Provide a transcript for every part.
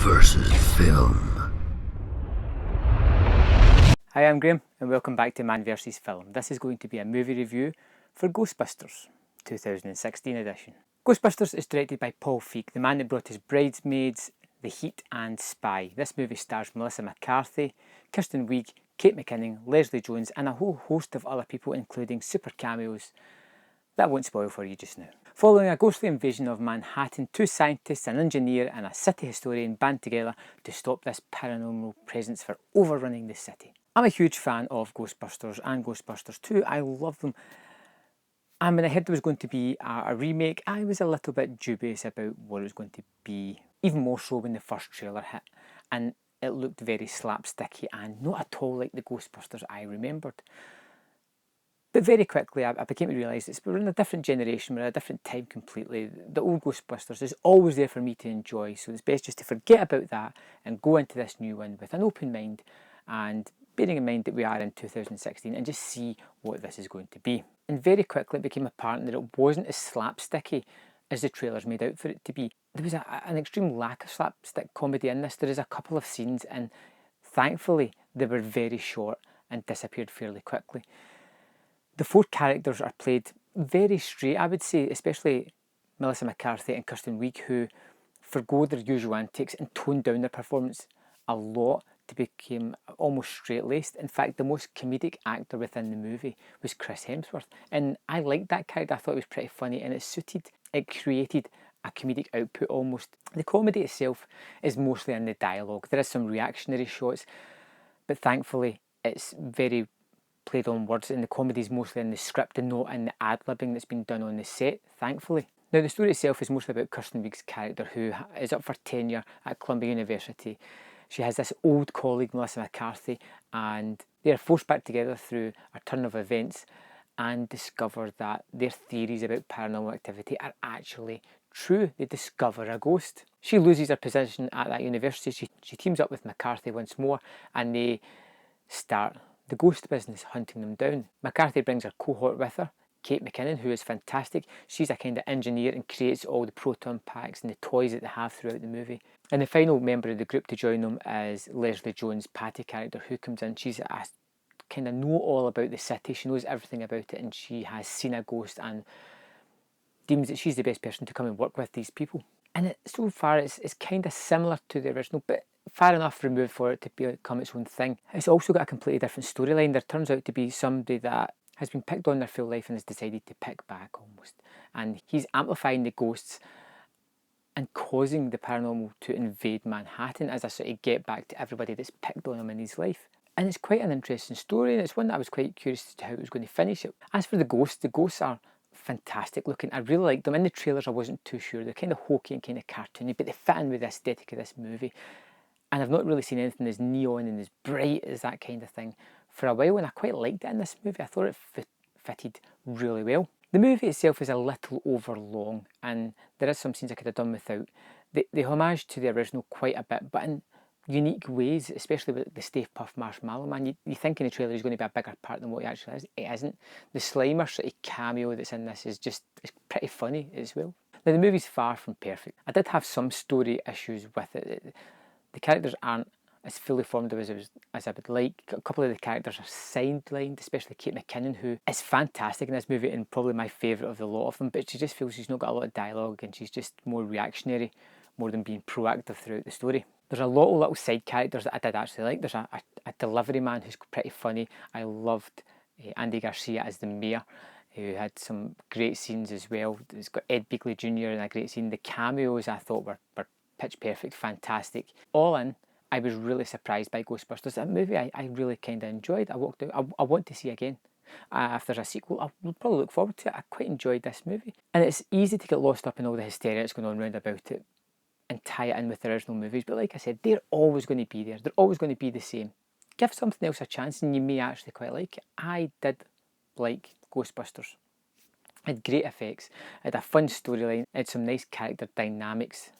versus film. Hi, I'm Graham and welcome back to Man vs Film. This is going to be a movie review for Ghostbusters, 2016 edition. Ghostbusters is directed by Paul Feig, the man that brought us Bridesmaids, The Heat and Spy. This movie stars Melissa McCarthy, Kirsten Wiig, Kate McKinnon, Leslie Jones and a whole host of other people including super cameos that I won't spoil for you just now. Following a ghostly invasion of Manhattan, two scientists, an engineer and a city historian band together to stop this paranormal presence for overrunning the city. I'm a huge fan of Ghostbusters and Ghostbusters 2. I love them. And when I heard there was going to be a remake, I was a little bit dubious about what it was going to be. Even more so when the first trailer hit. And it looked very slapsticky and not at all like the Ghostbusters I remembered. But very quickly I became to realise that we're in a different generation, we're in a different time completely. The old Ghostbusters is always there for me to enjoy, so it's best just to forget about that and go into this new one with an open mind and bearing in mind that we are in 2016 and just see what this is going to be. And very quickly it became apparent that it wasn't as slapsticky as the trailers made out for it to be. There was an extreme lack of slapstick comedy in this. There is a couple of scenes and thankfully they were very short and disappeared fairly quickly. The four characters are played very straight, I would say, especially Melissa McCarthy and Kirsten Wiig, who forgo their usual antics and toned down their performance a lot to become almost straight-laced. In fact, the most comedic actor within the movie was Chris Hemsworth, and I liked that character. I thought it was pretty funny, and it created a comedic output almost. The comedy itself is mostly in the dialogue. There is some reactionary shots, but thankfully it's very played on words, and the comedy is mostly in the script and not in the ad-libbing that's been done on the set, thankfully. Now, the story itself is mostly about Kirsten Wiig's character, who is up for tenure at Columbia University. She has this old colleague, Melissa McCarthy, and they are forced back together through a turn of events and discover that their theories about paranormal activity are actually true. They discover a ghost. She loses her position at that university. She teams up with McCarthy once more and they start the ghost business, hunting them down. McCarthy brings her cohort with her, Kate McKinnon, who is fantastic. She's a kind of engineer and creates all the proton packs and the toys that they have throughout the movie. And the final member of the group to join them is Leslie Jones, Patty character, who comes in. She's a kind of know all about the city. She knows everything about it and she has seen a ghost and deems that she's the best person to come and work with these people. And so far it's kind of similar to the original, but far enough removed for it to become its own thing. It's also got a completely different storyline. There turns out to be somebody that has been picked on their full life and has decided to pick back almost. And he's amplifying the ghosts and causing the paranormal to invade Manhattan as a sort of get back to everybody that's picked on him in his life. And it's quite an interesting story, and it's one that I was quite curious as to how it was going to finish it. As for the ghosts are fantastic looking. I really liked them. In the trailers I wasn't too sure. They're kind of hokey and kind of cartoony, but they fit in with the aesthetic of this movie. And I've not really seen anything as neon and as bright as that kind of thing for a while, and I quite liked it in this movie. I thought it fitted really well. The movie itself is a little over long, and there is some scenes I could have done without. They homage to the original quite a bit, but in unique ways, especially with the Stay Puft Marshmallow Man. You think in the trailer he's going to be a bigger part than what he actually is. It isn't. The Slimer sort of cameo that's in this is pretty funny as well. Now, the movie's far from perfect. I did have some story issues with it. The characters aren't as fully formed as I would like. A couple of the characters are sidelined, especially Kate McKinnon, who is fantastic in this movie and probably my favourite of the lot of them, but she just feels she's not got a lot of dialogue and she's just more reactionary more than being proactive throughout the story. There's a lot of little side characters that I did actually like. There's a delivery man who's pretty funny. I loved Andy Garcia as the mayor, who had some great scenes as well. It's got Ed Begley Jr. in a great scene. The cameos I thought were pitch perfect, fantastic. All in, I was really surprised by Ghostbusters. That movie I really kind of enjoyed. I walked out. I want to see again. If there's a sequel, I'll probably look forward to it. I quite enjoyed this movie. And it's easy to get lost up in all the hysteria that's going on around about it and tie it in with the original movies. But like I said, they're always going to be there. They're always going to be the same. Give something else a chance and you may actually quite like it. I did like Ghostbusters. It had great effects. It had a fun storyline. It had some nice character dynamics.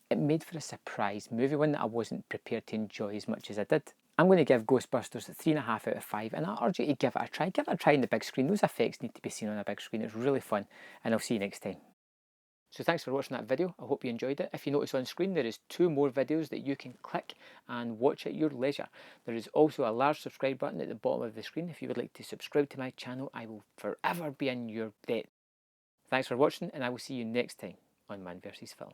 It made for a surprise movie, one that I wasn't prepared to enjoy as much as I did. I'm going to give Ghostbusters 3.5 out of 5, and I urge you to give it a try. Give it a try on the big screen. Those effects need to be seen on a big screen. It's really fun, and I'll see you next time. So thanks for watching that video. I hope you enjoyed it. If you notice on screen, there is 2 more videos that you can click and watch at your leisure. There is also a large subscribe button at the bottom of the screen. If you would like to subscribe to my channel, I will forever be in your debt. Thanks for watching, and I will see you next time on Man vs. Film.